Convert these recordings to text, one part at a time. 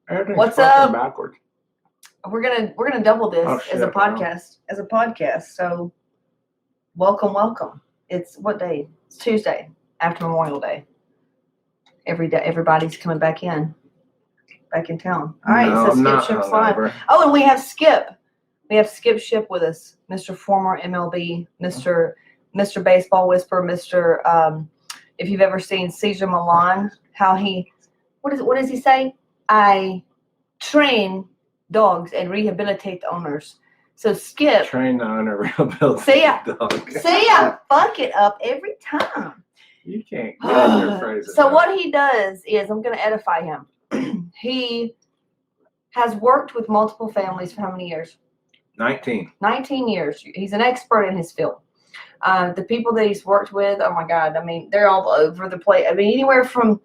What's up? Backwards. We're gonna double this as a podcast. As a podcast. So welcome. It's what day? It's Tuesday after Memorial Day. Every day, everybody's coming back in town. All right, No, so Skip Ship's live. Oh, and we have Skip. We have Skip Ship with us, Mr. Former MLB, Mr. Baseball Whisperer, Mr. If you've ever seen Cesar Millan, how he, what does he say? I train dogs and rehabilitate the owners. So Skip. Train the owner, rehabilitate the dog. See, I fuck it up every time. You can't get your phrases. So what he does is, I'm going to edify him. He has worked with multiple families for how many years? 19 years. He's an expert in his field. The people that he's worked with, oh my God, I mean, they're all over the place. I mean, anywhere from,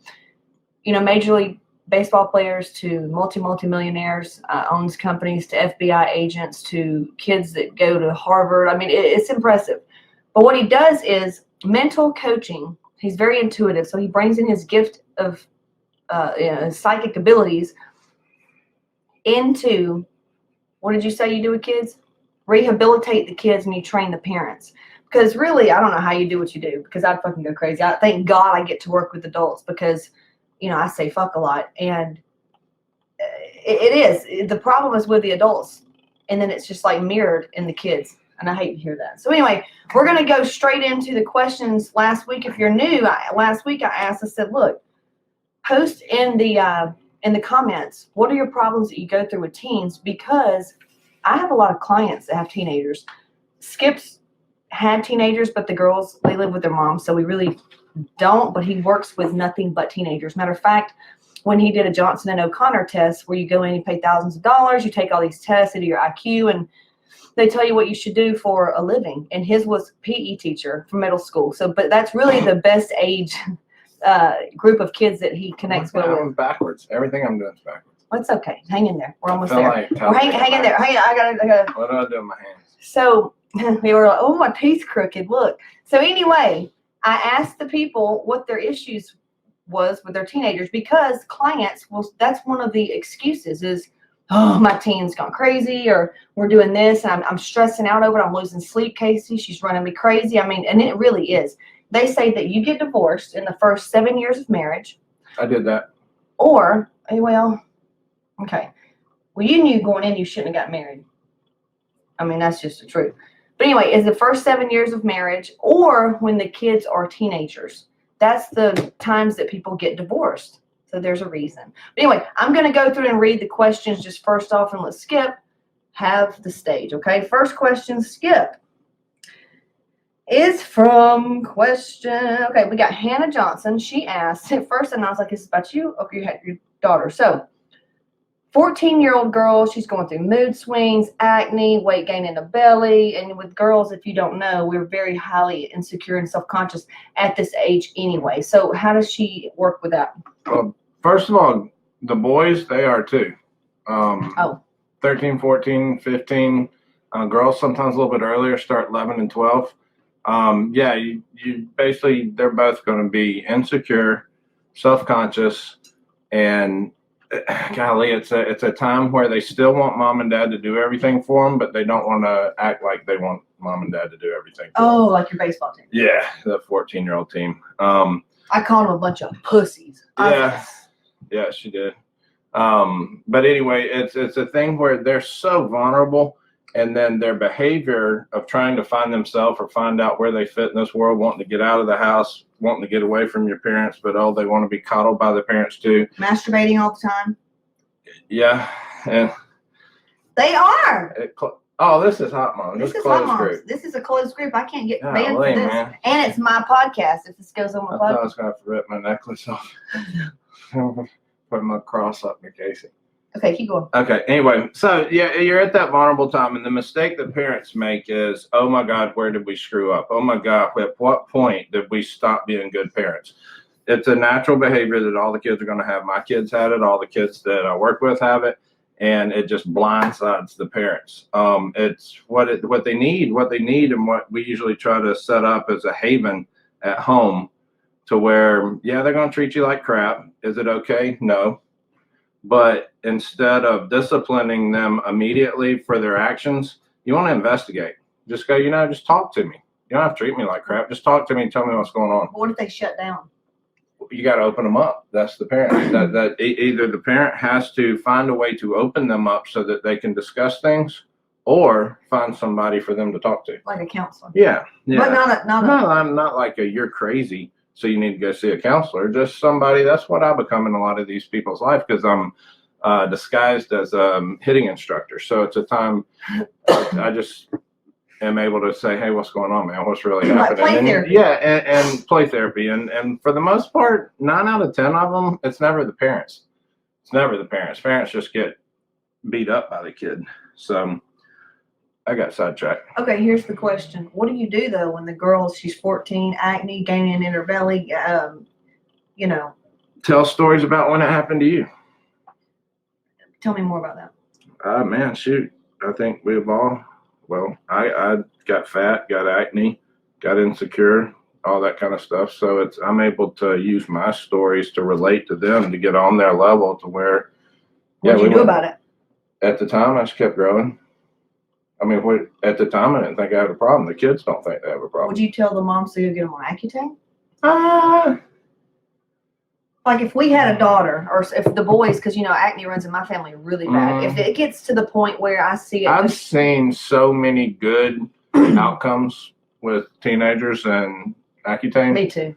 Major League Baseball players to multi-millionaires, owns companies, to FBI agents, to kids that go to Harvard. I mean, it's impressive. But what he does is mental coaching. He's very intuitive, so he brings in his gift of psychic abilities into, what did you say you do with kids? Rehabilitate the kids and you train the parents. Because really, I don't know how you do what you do, because I'd fucking go crazy. Thank God I get to work with adults because, I say fuck a lot. And it is. The problem is with the adults. And then it's just like mirrored in the kids. And I hate to hear that. So anyway, we're going to go straight into the questions. Last week, if you're new, last week I said, look, post in the comments, what are your problems that you go through with teens? Because I have a lot of clients that have teenagers. Skip's had teenagers, but the girls, they live with their moms, so we really don't, but he works with nothing but teenagers. Matter of fact, when he did a Johnson and O'Connor test, where you go in, you pay thousands of dollars, you take all these tests, they do your IQ, and they tell you what you should do for a living. And his was PE teacher for middle school. So, but that's really the best age group of kids that he connects with. I'm backwards. Everything I'm doing is backwards. Well, it's okay. Hang in there. We're almost there. Hang in there. I gotta. What do I do with my hands? So they were like, oh, my teeth's crooked. Look. So anyway, I asked the people what their issues was with their teenagers, because clients that's one of the excuses is, oh, my teen's gone crazy, or we're doing this and I'm stressing out over it. I'm losing sleep, Casey. She's running me crazy. I mean, and it really is. They say that you get divorced in the first 7 years of marriage. I did that. Or, well, okay. Well, you knew going in you shouldn't have got married. I mean, that's just the truth. But anyway, is the first 7 years of marriage, or when the kids are teenagers. That's the times that people get divorced. So there's a reason. But anyway, I'm going to go through and read the questions just first off, and let Skip have the stage, okay? First question, Skip, is from okay, we got Hannah Johnson. She asked at first, and I was like, is this about you? Okay, you had your daughter. So 14-year-old girl, she's going through mood swings, acne, weight gain in the belly. And with girls, if you don't know, we're very highly insecure and self-conscious at this age anyway. So how does she work with that? Well, first of all, the boys, they are too. 13, 14, 15. Girls sometimes a little bit earlier, start 11 and 12. Yeah, you basically, they're both going to be insecure, self-conscious, and golly, it's a time where they still want mom and dad to do everything for them, but they don't want to act like they want mom and dad to do everything for them. Like your baseball team. Yeah, the 14-year-old team. I called them a bunch of pussies. Yeah, she did. But anyway, it's a thing where they're so vulnerable, and then their behavior of trying to find themselves or find out where they fit in this world, wanting to get out of the house, wanting to get away from your parents, but they want to be coddled by their parents too. Masturbating all the time. Yeah, and they are. This is HOTMOMZ. This is HOTMOMZ. Group. This is a closed group. I can't get banned for this. Man. And it's my podcast. If this goes on my podcast, I thought I was going to rip my necklace off. Put my cross up in Casey. Okay, keep going. Okay, anyway, so yeah, you're at that vulnerable time, and the mistake that parents make is, oh my God, where did we screw up? Oh my God, at what point did we stop being good parents? It's a natural behavior that all the kids are going to have. My kids had it, all the kids that I work with have it, and it just blindsides the parents. It's what they need, and what we usually try to set up as a haven at home, to where, yeah, they're going to treat you like crap. Is it okay? No. But instead of disciplining them immediately for their actions, you want to investigate. Just go, just talk to me. You don't have to treat me like crap. Just talk to me and tell me what's going on. What if they shut down? You got to open them up. That's the parent. that either the parent has to find a way to open them up so that they can discuss things, or find somebody for them to talk to, like a counselor. Yeah. But not like a you're crazy, so you need to go see a counselor. Just somebody. That's what I become in a lot of these people's life, because I'm disguised as a hitting instructor. So it's a time I just am able to say, hey, what's going on, man? What's really happening? Play therapy. Yeah, and play therapy. And for the most part, 9 out of 10 of them, it's never the parents. It's never the parents. Parents just get beat up by the kid. So I got sidetracked. Okay, here's the question. What do you do, though, when the girl, she's 14, acne, gaining in her belly, Tell stories about when it happened to you. Tell me more about that. Man, shoot. I think we've all... Well, I got fat, got acne, got insecure, all that kind of stuff. So I'm able to use my stories to relate to them, to get on their level to where. What did you do about it? At the time, I just kept growing. I mean, at the time, I didn't think I had a problem. The kids don't think they have a problem. Would you tell the moms to go get them on Accutane? Like if we had a daughter, or if the boys, because acne runs in my family really bad. If it gets to the point where I see it, I've seen so many good outcomes with teenagers and Accutane. Me too.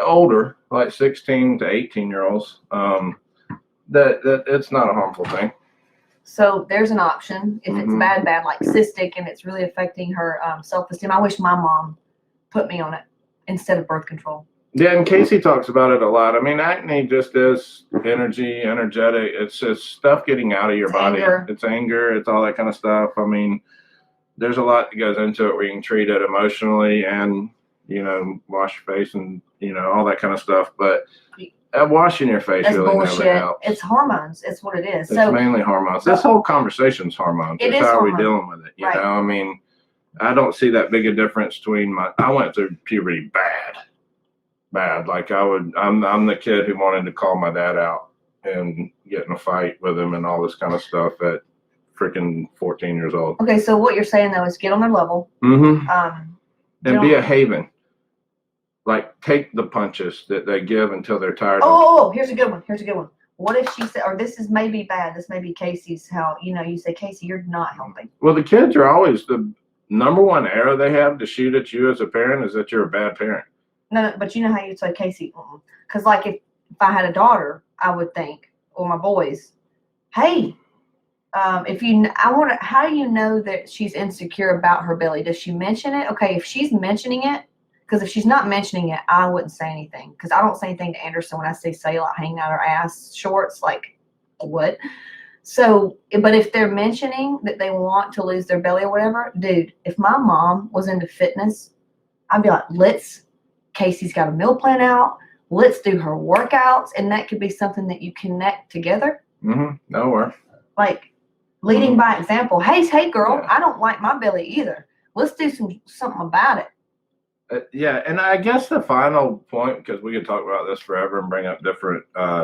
Older, like 16 to 18-year-olds. That it's not a harmful thing. So there's an option if it's bad, like cystic, and it's really affecting her self-esteem. I wish my mom put me on it instead of birth control. Yeah, and Casey talks about it a lot. I mean, acne just is energetic. It's just stuff getting out of your body. Anger. It's anger. It's all that kind of stuff. I mean, there's a lot that goes into it where you can treat it emotionally and, wash your face and, all that kind of stuff. But washing your face really bullshit. Never helps. It's hormones. It's what it is. It's mainly hormones. This whole conversation's hormones. It is how hormones. are we dealing with it? You Right. know, I mean, I don't see that big a difference between I went through puberty bad. Like I'm the kid who wanted to call my dad out and get in a fight with him and all this kind of stuff at freaking 14 years old. Okay, so what you're saying though is get on their level. And be a haven. Like take the punches that they give until they're tired. Here's a good one. What if she said, or this is maybe bad, this may be Casey's, how, you say, Casey, you're not helping. Well, the kids are always the number one arrow they have to shoot at you as a parent is that you're a bad parent. No, but you know how you'd say, Casey, because like if I had a daughter, I would think, or my boys, hey, how do you know that she's insecure about her belly? Does she mention it? Okay, if she's mentioning it, because if she's not mentioning it, I wouldn't say anything. Because I don't say anything to Anderson when I say cellulite hanging out her ass shorts, like what? So, but if they're mentioning that they want to lose their belly or whatever, dude, if my mom was into fitness, I'd be like, Casey's got a meal plan out. Let's do her workouts. And that could be something that you connect together. No worries. Like leading by example. Hey, girl, yeah. I don't like my belly either. Let's do something about it. Yeah. And I guess the final point, because we could talk about this forever and bring up different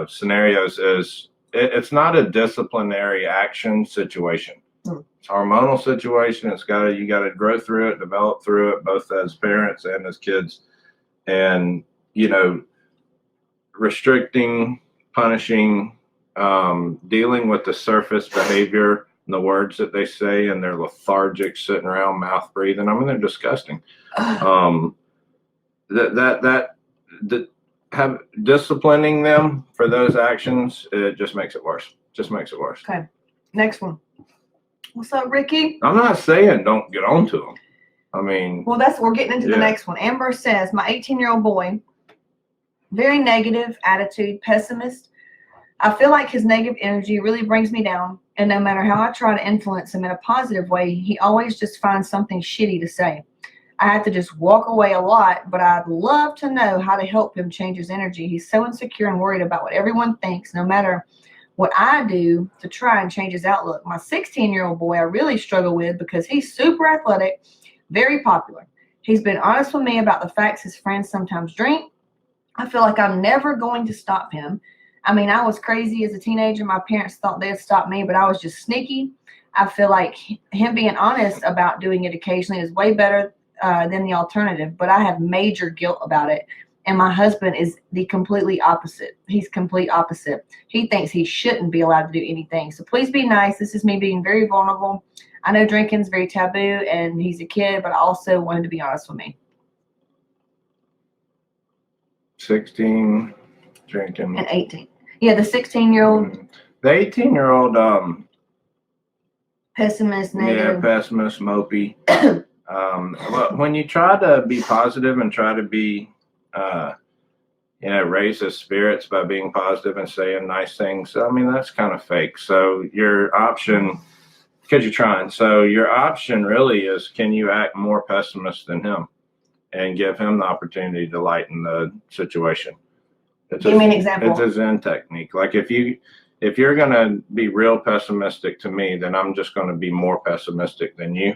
scenarios, is it's not a disciplinary action situation. It's a hormonal situation. You got to grow through it, develop through it, both as parents and as kids. And, restricting, punishing, dealing with the surface behavior and the words that they say, and they're lethargic, sitting around, mouth breathing. I mean, they're disgusting. Disciplining them for those actions, it just makes it worse. Okay. Next one. What's up, Ricky? I'm not saying don't get on to them. I mean, well, we're getting into the next one. Amber says, my 18-year-old boy, very negative attitude, pessimist. I feel like his negative energy really brings me down. And no matter how I try to influence him in a positive way, he always just finds something shitty to say. I have to just walk away a lot, but I'd love to know how to help him change his energy. He's so insecure and worried about what everyone thinks, no matter what I do to try and change his outlook. My 16-year-old boy, I really struggle with because he's super athletic, very popular. He's been honest with me about the facts his friends sometimes drink. I feel like I'm never going to stop him. I mean, I was crazy as a teenager. My parents thought they'd stop me, but I was just sneaky. I feel like him being honest about doing it occasionally is way better than the alternative, but I have major guilt about it. And my husband is the completely opposite. He's complete opposite. He thinks he shouldn't be allowed to do anything. So please be nice. This is me being very vulnerable. I know drinking is very taboo, and he's a kid, but I also wanted to be honest with me. 16, drinking. And 18. Yeah, the 16-year-old. The 18-year-old, pessimist, negative. Yeah, pessimist, mopey. Well, when you try to be positive and try to be, raise his spirits by being positive and saying nice things, I mean, that's kind of fake. So your option, because you're trying, so your option really is, can you act more pessimist than him and give him the opportunity to lighten the situation? Give me an example. It's a Zen technique. Like if you're going to be real pessimistic to me, then I'm just going to be more pessimistic than you.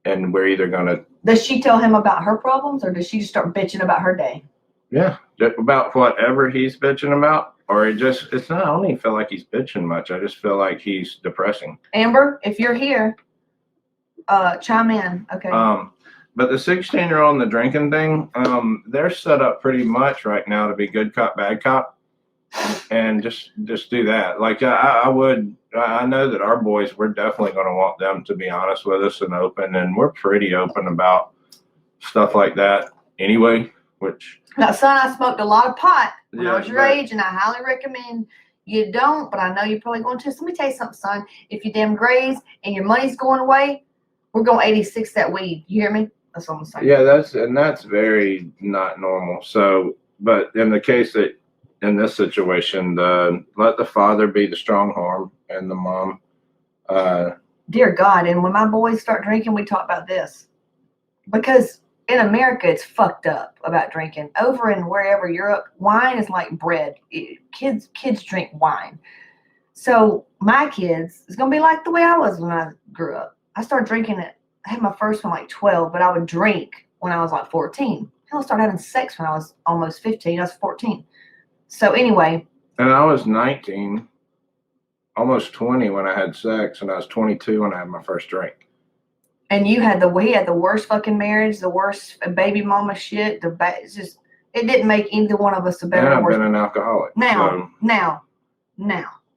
And we're either going to... Does she tell him about her problems, or does she just start bitching about her day? Yeah, about whatever he's bitching about. Or it's not, I don't even feel like he's bitching much. I just feel like he's depressing. Amber, if you're here, chime in. Okay. But the 16-year-old and the drinking thing, they're set up pretty much right now to be good cop, bad cop. And just do that. Like I know that our boys, we're definitely going to want them to be honest with us and open, and we're pretty open about stuff like that anyway, which... Now, son, I smoked a lot of pot when I was your age, and I highly recommend you don't, but I know you're probably going to. So let me tell you something, son. If you damn graze and your money's going away, we're going 86 that weed. You hear me? That's what I'm saying. Yeah, that's very not normal. So, but in the case that, in this situation, let the father be the strong arm and the mom. Dear God, and when my boys start drinking, we talk about this. Because in America, it's fucked up about drinking. Over in wherever Europe, wine is like bread. Kids drink wine. So my kids, it's going to be like the way I was when I grew up. I started drinking it. I had my first one like 12, but I would drink when I was like 14. I started having sex when I was almost 15. I was 14. So anyway. And I was 19, almost 20 when I had sex, and I was 22 when I had my first drink. And he had the worst fucking marriage, the worst baby mama shit. It's just, it didn't make either one of us a better. And I've been an alcoholic. Now,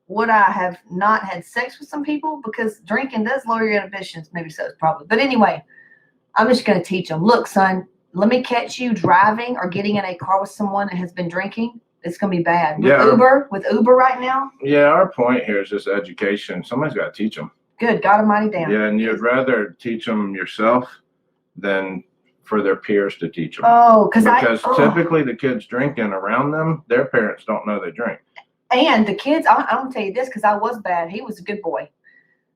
would I have not had sex with some people? Because drinking does lower your inhibitions. Maybe so, it's probably. But anyway, I'm just going to teach them. Look, son, let me catch you driving or getting in a car with someone that has been drinking. It's going to be bad. With Uber right now. Yeah, our point here is just education. Somebody's got to teach them. Good God Almighty, damn. Yeah, and you'd rather teach them yourself than for their peers to teach them. Oh, because typically the kids drinking around them, their parents don't know they drink. And the kids, I'm going to tell you this because I was bad. He was a good boy.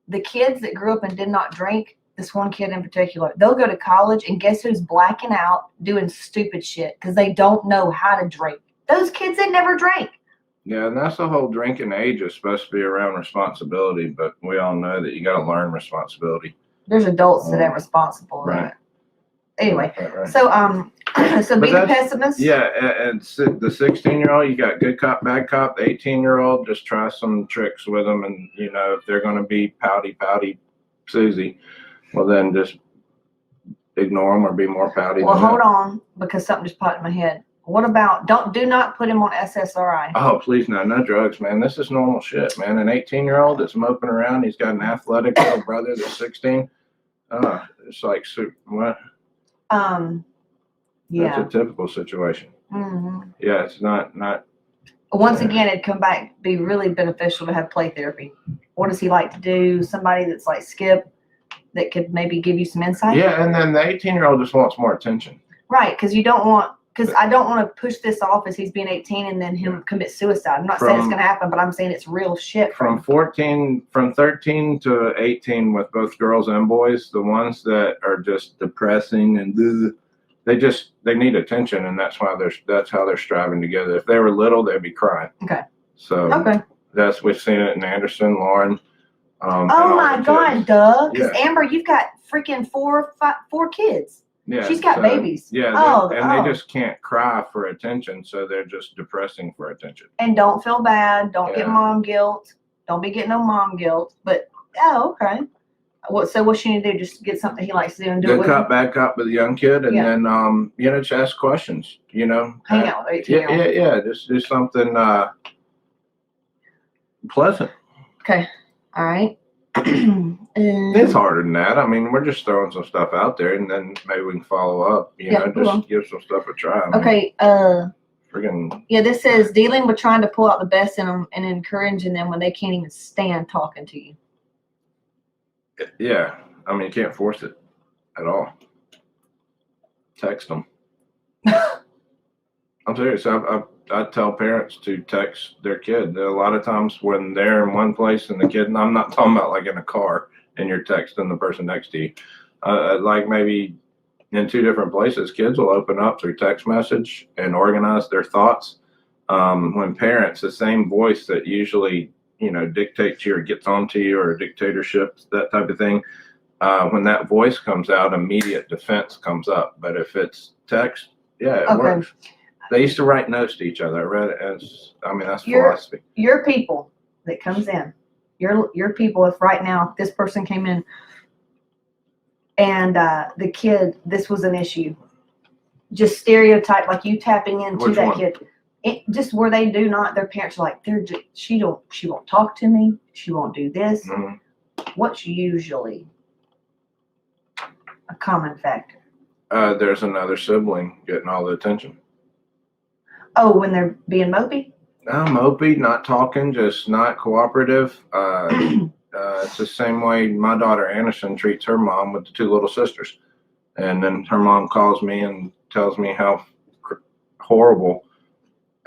The kids that grew up and did not drink, this one kid in particular, they'll go to college and guess who's blacking out doing stupid shit because they don't know how to drink. Those kids, they never drank. Yeah, and that's the whole drinking age is supposed to be around responsibility, but we all know that you got to learn responsibility. There's adults that ain't responsible. Right. Anyway, right. So be the pessimist. Yeah, and the 16-year-old, you got good cop, bad cop. The 18-year-old, just try some tricks with them, and if they're going to be pouty Susie, well then just ignore them or be more pouty. Well, hold on, because something just popped in my head. What about, do not put him on SSRI. Oh, please no drugs, man. This is normal shit, man. An 18-year-old that's moping around, he's got an athletic little brother that's 16. It's like, what? Yeah. That's a typical situation. Mm-hmm. Yeah, it's not. Once again, it'd come back, be really beneficial to have play therapy. What does he like to do? Somebody that's like Skip that could maybe give you some insight. Yeah, and then the 18-year-old just wants more attention. Right, because I don't want to push this off as he's being 18 and then him commit suicide. I'm not saying it's going to happen, but I'm saying it's real shit. From 13 to 18 with both girls and boys, the ones that are just depressing and they need attention, and that's how they're striving together. If they were little, they'd be crying. Okay. So we've seen it in Anderson, Lauren. Oh my God, Doug! Because Amber, you've got freaking four kids. Yeah, she's got babies. Yeah, Oh, they just can't cry for attention, so they're just depressing for attention. And don't feel bad. Don't get mom guilt. Don't be getting no mom guilt. But okay. So what she need to do? Just get something he likes to do and do it with him? Back up with a young kid, and then just ask questions. Hang out with 18-year-old. Yeah. Just do something pleasant. Okay. All right. It's harder than that. I mean, we're just throwing some stuff out there, and then maybe we can follow up. Just give some stuff a try. Okay. Friggin'. Yeah, this says dealing with trying to pull out the best in them and encouraging them when they can't even stand talking to you. Yeah, I mean, you can't force it at all. Text them. I'm serious. I tell parents to text their kid. A lot of times when they're in one place and the kid, and I'm not talking about like in a car and you're texting the person next to you, like maybe in two different places, kids will open up through text message and organize their thoughts. When parents, the same voice that usually, dictates you or gets onto you or dictatorship, that type of thing, when that voice comes out, immediate defense comes up. But if it's text, it works. They used to write notes to each other. I read it that's philosophy. Your people that comes in, your people, if right now this person came in and the kid, this was an issue, just stereotype, like you tapping into Which that one? kid. Just where they do not, their parents are like, she won't talk to me. She won't do this. Mm-hmm. What's usually a common factor? There's another sibling getting all the attention. Oh, when they're being mopey? Mopey, not talking, just not cooperative. It's the same way my daughter Anderson treats her mom with the two little sisters. And then her mom calls me and tells me how horrible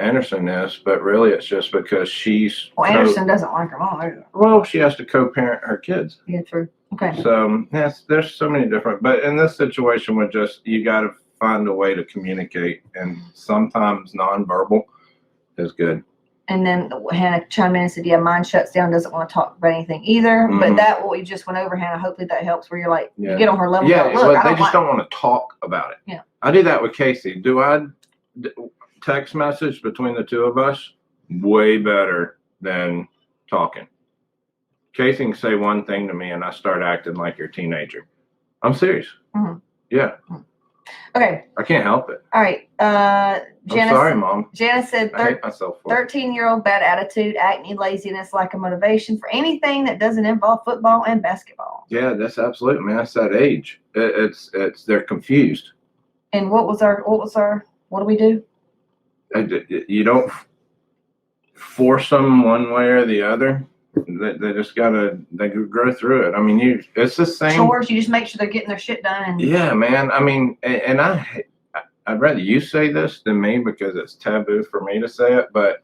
Anderson is, but really it's just because she's... Well, Anderson doesn't like her mom either. Well, she has to co-parent her kids. Yeah, true. Okay. So, yes, there's so many different... But in this situation, you got to find a way to communicate, and sometimes nonverbal is good. And then Hannah chimed in and said, yeah, mine shuts down, doesn't want to talk about anything either. Mm-hmm. But that, what we just went over, Hannah, hopefully that helps, where you're like, you get on her level. Yeah, look, they just don't want to talk about it. Yeah. I do that with Casey. Do I text message between the two of us? Way better than talking. Casey can say one thing to me and I start acting like you're a teenager. I'm serious. Mm-hmm. Yeah. Mm-hmm. Okay. I can't help it. All right. I'm sorry, Mom. Janice said, I hate myself for 13-year-old bad attitude, acne, laziness, lack of motivation for anything that doesn't involve football and basketball. Yeah, that's absolutely, man. That's that age. They're confused. And what do we do? You don't force them one way or the other. They just they grow through it. I mean, it's the same. Chores, you just make sure they're getting their shit done. And yeah, man. I mean, and I'd rather you say this than me because it's taboo for me to say it, but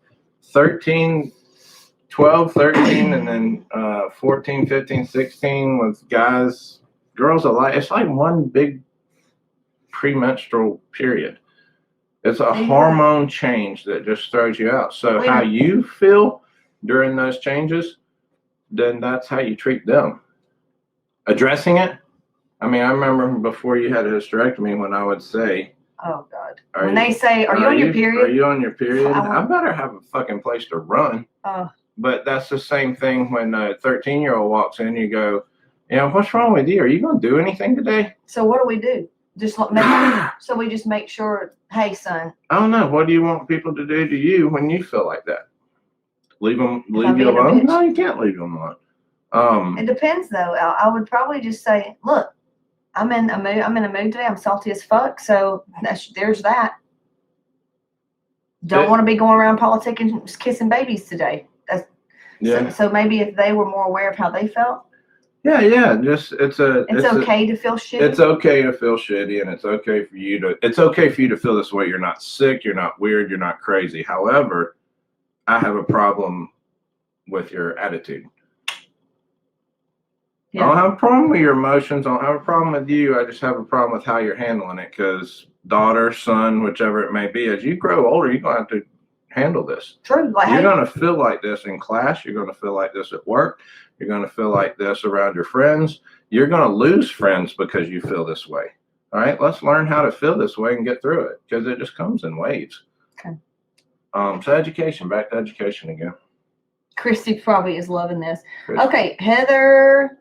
12, 13, and then 14, 15, 16 with girls alike. It's like one big premenstrual period. It's a hormone change that just throws you out. So how you feel during those changes, then that's how you treat them. Addressing it. I mean, I remember before you had a hysterectomy when I would say, oh God. When they say, are you on your period? Are you on your period? I better have a fucking place to run. But that's the same thing when a 13-year-old walks in, you go, what's wrong with you? Are you going to do anything today? So what do we do? So we just make sure, hey, son. I don't know. What do you want people to do to you when you feel like that? Leave you alone? No, you can't leave them alone. It depends, though. I would probably just say, look, I'm in a mood today. I'm salty as fuck. So there's that. Don't want to be going around politicking, just kissing babies today. So maybe if they were more aware of how they felt. Yeah. Just it's okay to feel shitty. It's okay to feel shitty, and it's okay for you to feel this way. You're not sick. You're not weird. You're not crazy. However, I have a problem with your attitude. Yeah. I don't have a problem with your emotions. I don't have a problem with you. I just have a problem with how you're handling it, because daughter, son, whichever it may be, as you grow older, you're going to have to handle this. True. You're going to feel like this in class. You're going to feel like this at work. You're going to feel like this around your friends. You're going to lose friends because you feel this way. All right, let's learn how to feel this way and get through it, because it just comes in waves. Okay. So education, back to education again. Christy probably is loving this. Christy. Okay, Heather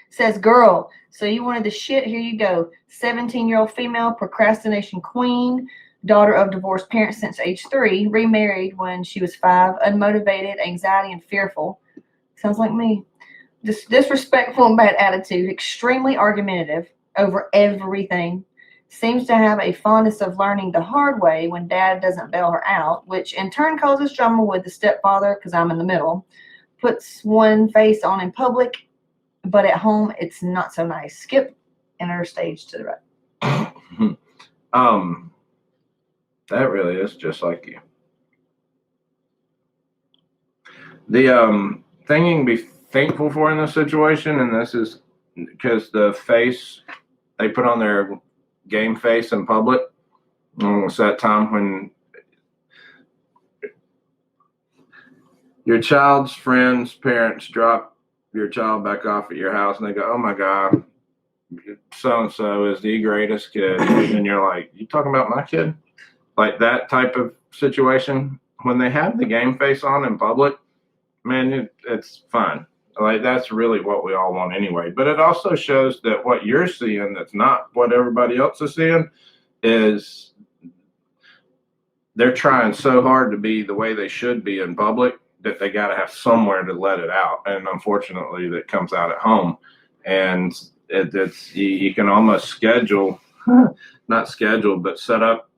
says, girl, so you wanted the shit, here you go. 17-year-old female, procrastination queen, daughter of divorced parents since age 3, remarried when she was 5, unmotivated, anxiety, and fearful. Sounds like me. Disrespectful and bad attitude, extremely argumentative over everything. Seems to have a fondness of learning the hard way when dad doesn't bail her out, which in turn causes drama with the stepfather, because I'm in the middle. Puts one face on in public, but at home it's not so nice. Skip enter stage to the right. That really is just like you. The thing you can be thankful for in this situation, and this is because the face they put on their game face in public, it's that time when your child's friends' parents drop your child back off at your house and they go, oh my God, so-and-so is the greatest kid. And you're like, you talking about my kid? Like that type of situation. When they have the game face on in public, man, it's fun. Like that's really what we all want anyway. But it also shows that what you're seeing that's not what everybody else is seeing is they're trying so hard to be the way they should be in public that they got to have somewhere to let it out. And unfortunately, that comes out at home. And it's you can almost schedule, not schedule, but set up,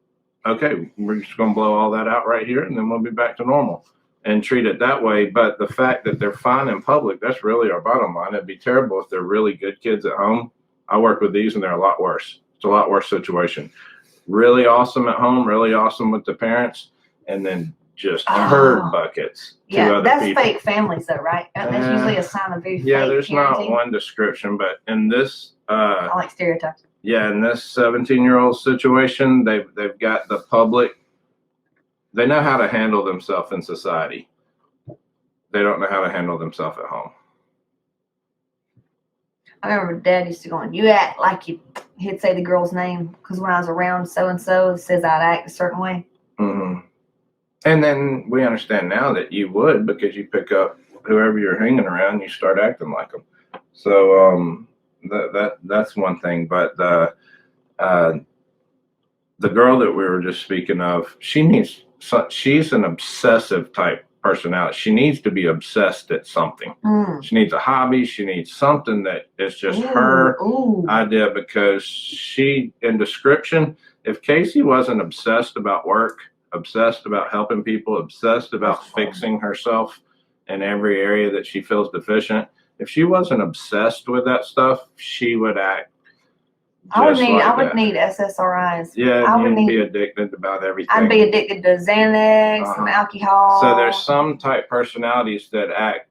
okay, we're just going to blow all that out right here, and then we'll be back to normal. And treat it that way. But the fact that they're fine in public, that's really our bottom line. It'd be terrible if they're really good kids at home. I work with these and they're a lot worse. It's a lot worse situation. Really awesome at home, really awesome with the parents, and then just herd buckets to other that's people. fake families though, right? That's usually a sign of very fake there's parenting. not one description, but in this I like stereotypes. Yeah, in this 17-year-old situation, they've got the public. They know how to handle themselves in society. They don't know how to handle themselves at home. I remember Dad used to go on, you act like he'd say the girl's name, because when I was around so-and-so, it says I'd act a certain way. Mm-hmm. And then we understand now that you would, because you pick up whoever you're hanging around, you start acting like them. So that's one thing. But the girl that we were just speaking of, she's an obsessive type personality. She needs to be obsessed at something. She needs a hobby. She needs something that is just her idea, because she, in description, if Casey wasn't obsessed about work, obsessed about helping people, obsessed about fixing herself in every area that she feels deficient, if she wasn't obsessed with that stuff, she would act I would need SSRIs. Yeah, you'd be addicted to about everything. I'd be addicted to Xanax, some alcohol. So there's some type personalities that act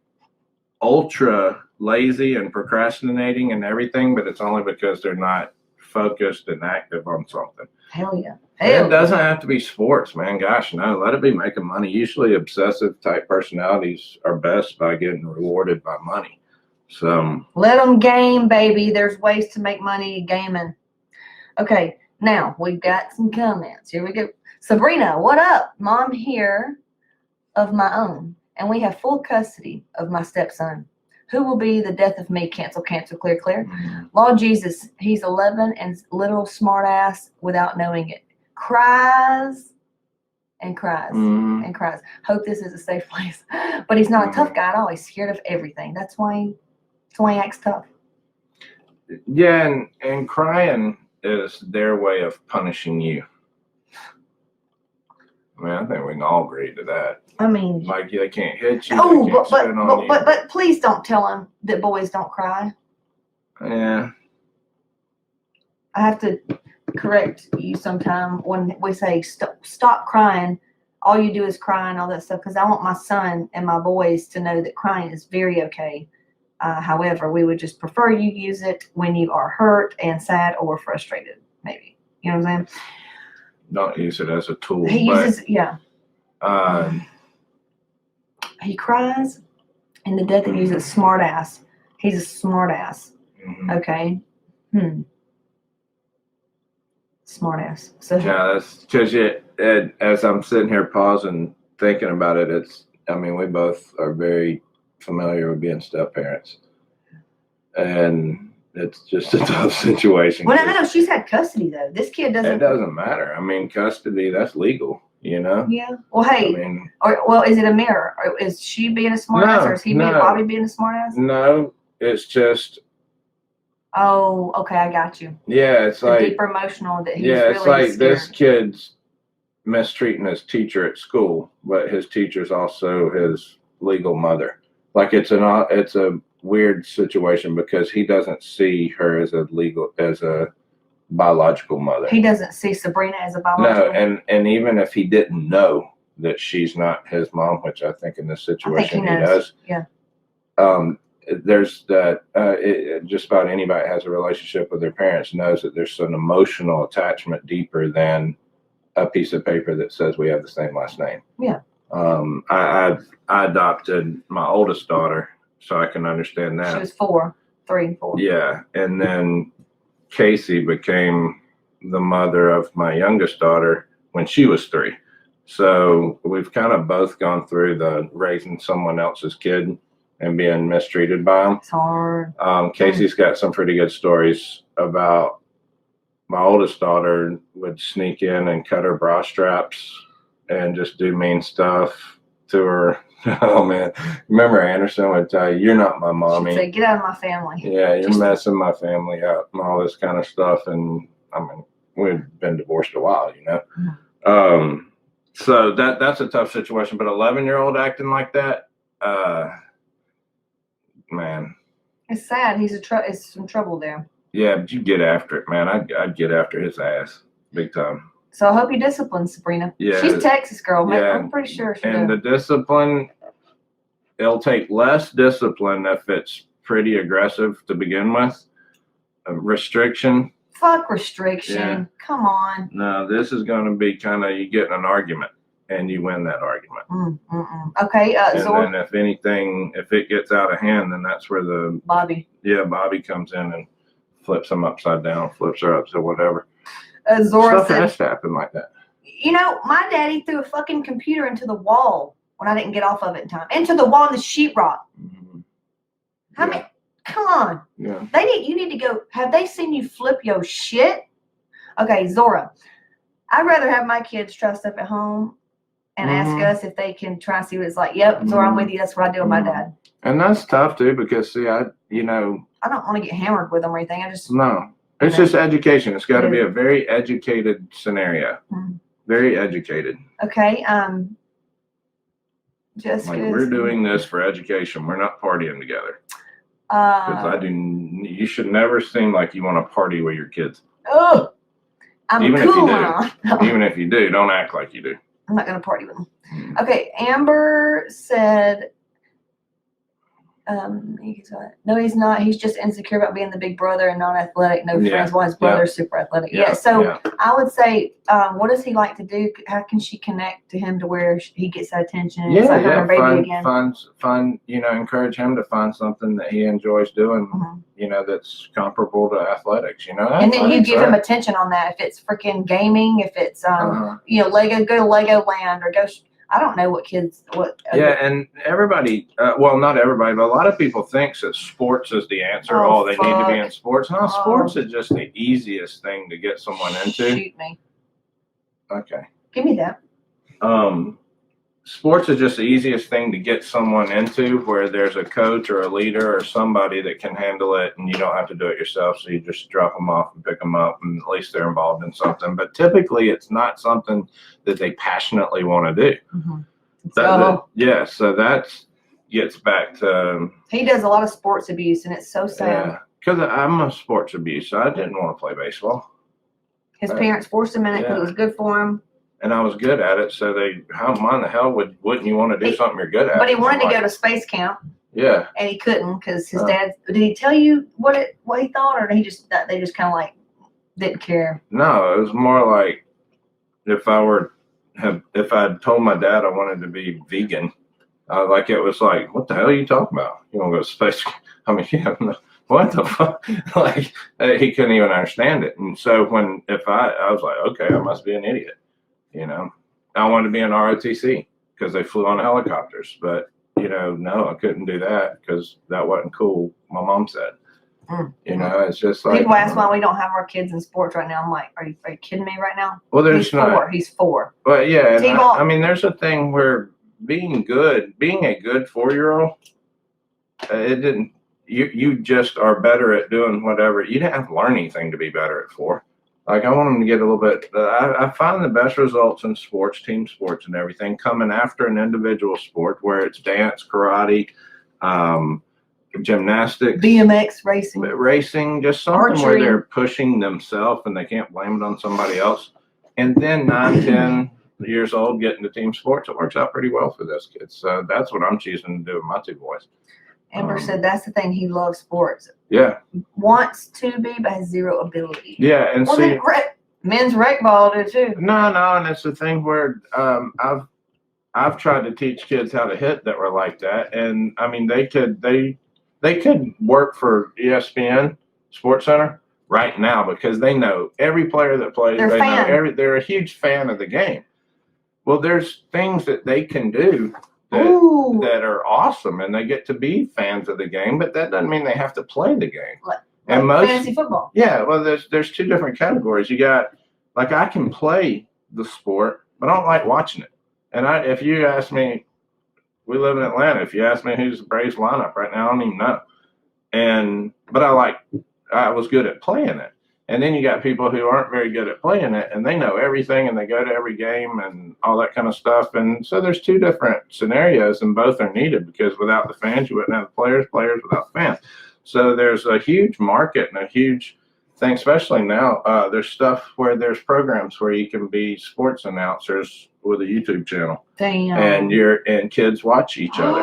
ultra lazy and procrastinating and everything, but it's only because they're not focused and active on something. Hell yeah. It doesn't have to be sports, man. Gosh, no. Let it be making money. Usually obsessive type personalities are best by getting rewarded by money. So let them game, baby. There's ways to make money gaming. Okay, now we've got some comments. Here we go. Sabrina, what up? Mom here of my own, and we have full custody of my stepson. Who will be the death of me? Cancel, cancel, clear, clear. Lord Jesus, he's 11 and literal smart ass without knowing it. Cries and cries and cries. Hope this is a safe place. But he's not a tough guy at all. He's scared of everything. That's why he acts tough. Yeah, and crying is their way of punishing you. I mean, I think we can all agree to that. I mean, like they can't hit you. Oh, but please don't tell him that boys don't cry. Yeah. I have to correct you sometime when we say stop crying. All you do is cry and all that stuff, because I want my son and my boys to know that crying is very okay. However, we would just prefer you use it when you are hurt and sad or frustrated, maybe. You know what I'm saying? Don't use it as a tool. He uses, yeah. He cries, and the death that uses smart ass. He's a smart ass. Okay. Smart ass. So Yeah, that's because as I'm sitting here pausing, thinking about it, we both are very familiar with being step parents. And it's just a tough situation. Well, no, she's had custody though. This kid doesn't. It doesn't matter. I mean, custody, that's legal, you know? Yeah. Well, hey, is it a mirror? Or is she being a smart ass, or is Bobby being a smart ass? No, it's just. Oh, okay, I got you. Yeah, it's like deeper emotional that he's it's really like scared. This kid's mistreating his teacher at school, but his teacher's also his legal mother. Like it's a weird situation because he doesn't see her as a biological mother. He doesn't see Sabrina as a biological mother. No, and even if he didn't know that she's not his mom, which I think in this situation he does. Yeah. There's that just about anybody that has a relationship with their parents knows that there's an emotional attachment deeper than a piece of paper that says we have the same last name. Yeah. I adopted my oldest daughter, so I can understand that. She was 3 and 4. Yeah, and then Casey became the mother of my youngest daughter when she was 3. So we've kind of both gone through the raising someone else's kid and being mistreated by them. It's hard. Casey's got some pretty good stories about my oldest daughter would sneak in and cut her bra straps and just do mean stuff to her. Oh man, remember Anderson would tell you, "You're not my mommy." She'd say, "Get out of my family." Yeah, you're messing my family up and all this kind of stuff. And I mean, we've been divorced a while, you know. Mm-hmm. So that's a tough situation. But 11-year-old acting like that, man, it's sad. He's some trouble there. Yeah, but you get after it, man. I'd get after his ass big time. So I hope you discipline Sabrina. Yeah, she's Texas girl. Yeah, I'm pretty sure she and the discipline, it'll take less discipline if it's pretty aggressive to begin with. Restriction. Fuck restriction. Yeah. Come on. No, this is going to be kind of you get in an argument and you win that argument. Okay. And then if anything, if it gets out of hand, then that's where Bobby comes in and flips him upside down, flips her up, so whatever. Zora Stuff has to happen like that. You know, my daddy threw a fucking computer into the wall when I didn't get off of it in time. Into the wall in the sheetrock. Mm-hmm. I mean, come on. Yeah. You need to go. Have they seen you flip your shit? Okay, Zora. I'd rather have my kids try stuff at home and ask us if they can try to see what it's like. Yep, Zora, I'm with you. That's what I do with my dad. And that's tough too because see, I don't want to get hammered with them or anything. It's just education. It's got to be a very educated scenario. Very educated. Okay. Just like we're doing this for education. We're not partying together. Because you should never seem like you want to party with your kids. Oh, even if you do, don't act like you do. I'm not going to party with them. Okay, Amber said, no, he's not. He's just insecure about being the big brother and non-athletic, no friends, while his brother's super athletic. I would say, what does he like to do? How can she connect to him to where he gets that attention? It's like her baby again. Find, encourage him to find something that he enjoys doing, that's comparable to athletics, And then you give him attention on that. If it's freaking gaming, if it's, Lego, go to Legoland or go. I don't know and everybody, well, not everybody, but a lot of people think that sports is the answer. They need to be in sports. No, sports is just the easiest thing to get someone into. Shoot me. Okay. Give me that. Sports is just the easiest thing to get someone into where there's a coach or a leader or somebody that can handle it and you don't have to do it yourself. So you just drop them off and pick them up and at least they're involved in something. But typically it's not something that they passionately want to do. So that gets back to... He does a lot of sports abuse and it's so sad. Yeah, because I'm a sports abuse. So I didn't want to play baseball. His parents forced him in it because it was good for him. And I was good at it, so how in the hell wouldn't you want to do something you're good at? But he wanted to go to space camp. Yeah. And he couldn't because his dad. Did he tell you what he thought, or they just kind of like didn't care? No, it was more like if I'd told my dad I wanted to be vegan, it was like, what the hell are you talking about? You want to go to space? I mean, yeah, what the fuck? Like, he couldn't even understand it. And so I was like, okay, I must be an idiot. You know, I wanted to be an ROTC because they flew on helicopters, but no, I couldn't do that because that wasn't cool. My mom said. It's just like people ask why we don't have our kids in sports right now. I'm like, are you kidding me right now? Well, there's He's 4. But yeah, T-ball. I mean, there's a thing where being a good 4-year-old, it didn't. You just are better at doing whatever. You didn't have to learn anything to be better at 4. Like, I want them to get a little bit. I find the best results in sports, team sports, and everything coming after an individual sport where it's dance, karate, gymnastics, BMX racing, just something where they're pushing themselves and they can't blame it on somebody else. And then 9, 10 years old, getting to team sports, it works out pretty well for those kids. So that's what I'm choosing to do with my 2 boys. Amber said that's the thing. He loves sports. Yeah. Wants to be, but has 0 ability. Yeah, and see, men's rec ball do too. No, and it's the thing where I've tried to teach kids how to hit that were like that, and I mean they could work for ESPN Sports Center right now because they know every player that plays. They're a huge fan of the game. Well, there's things that they can do that are awesome, and they get to be fans of the game, but that doesn't mean they have to play the game. Like fantasy football. Yeah, well, there's 2 different categories. You got, like, I can play the sport, but I don't like watching it. And if you ask me, we live in Atlanta. If you ask me who's the Braves lineup right now, I don't even know. But I was good at playing it. And then you got people who aren't very good at playing it, and they know everything, and they go to every game and all that kind of stuff. And so there's 2 different scenarios, and both are needed because without the fans, you wouldn't have players without fans. So there's a huge market and a huge thing, especially now. There's stuff where there's programs where you can be sports announcers with a YouTube channel. Damn. And kids watch each other,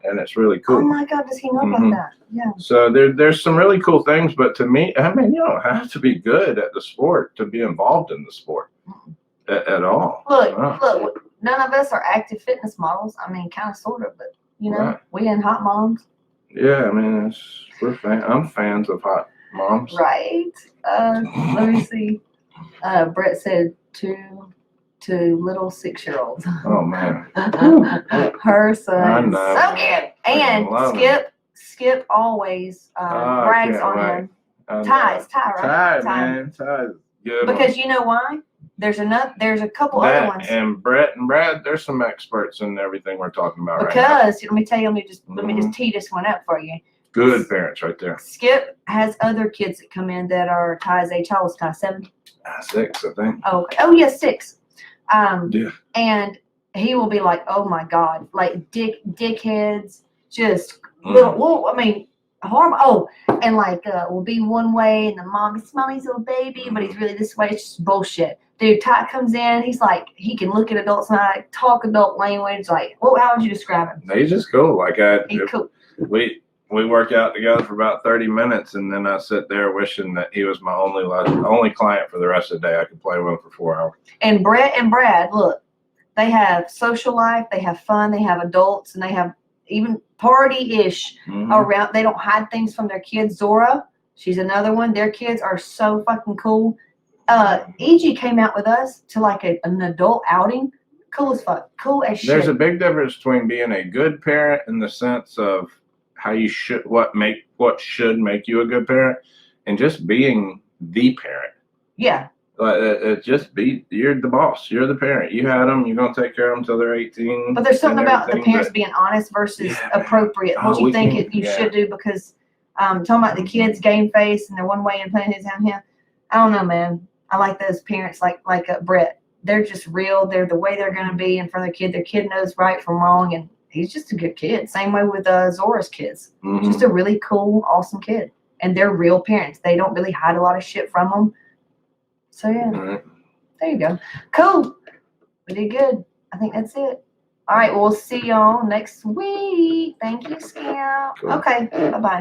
and it's really cool. Oh my God, does he know about that? Yeah. So there's some really cool things, but to me, I mean, you don't have to be good at the sport to be involved in the sport at all. Look, none of us are active fitness models. I mean, kind of, sort of, but we in HOTMOMZ. Yeah, I mean, I'm fans of HOTMOMZ. Right. Let me see. Brett said 2 little 6-year-olds. Oh man. Her son. So good. And Skip always brags on him. Ty, right? Man. Ty's good. Because you know why? There's a couple other ones. And Brett and Brad, there's some experts in everything we're talking about right now. Because let me tell you, let me just tee this one up for you. Good parents right there. Skip has other kids that come in that are Ty's age. How old is Ty? 7? 6, I think. Oh, okay. Oh, yeah, 6. Yeah. And he will be like, oh my God, like dickheads, just little. Well, I mean, horrible. Oh, and like will be one way, and the mommy's little baby, but he's really this way. It's just bullshit. Dude, Ty comes in, he's like, he can look at adults and talk adult language. Like, how would you describe him? He's just cool. Like he's cool. We work out together for about 30 minutes, and then I sit there wishing that he was my only client for the rest of the day. I could play with him for 4 hours. And Brett and Brad, look, they have social life, they have fun, they have adults, and they have even party-ish around. They don't hide things from their kids. Zora, she's another one. Their kids are so fucking cool. E.G. came out with us to like an adult outing. Cool as fuck. Cool as shit. There's a big difference between being a good parent in the sense of how you should, what should make you a good parent, and just being the parent. Yeah. You're the boss. You're the parent. You had them. You're gonna take care of them until they're 18. But there's something about the parents being honest versus appropriate. What you think you should do, because talking about the kids game face and they're one way and playing his down here. I don't know, man. I like those parents like Brett. They're just real. They're the way they're gonna be in front of their kid. Their kid knows right from wrong, and he's just a good kid. Same way with Zora's kids. Just a really cool, awesome kid. And they're real parents. They don't really hide a lot of shit from them. So, yeah. There you go. Cool. We did good. I think that's it. All right. We'll see y'all next week. Thank you, Skip. Cool. Okay. Bye-bye.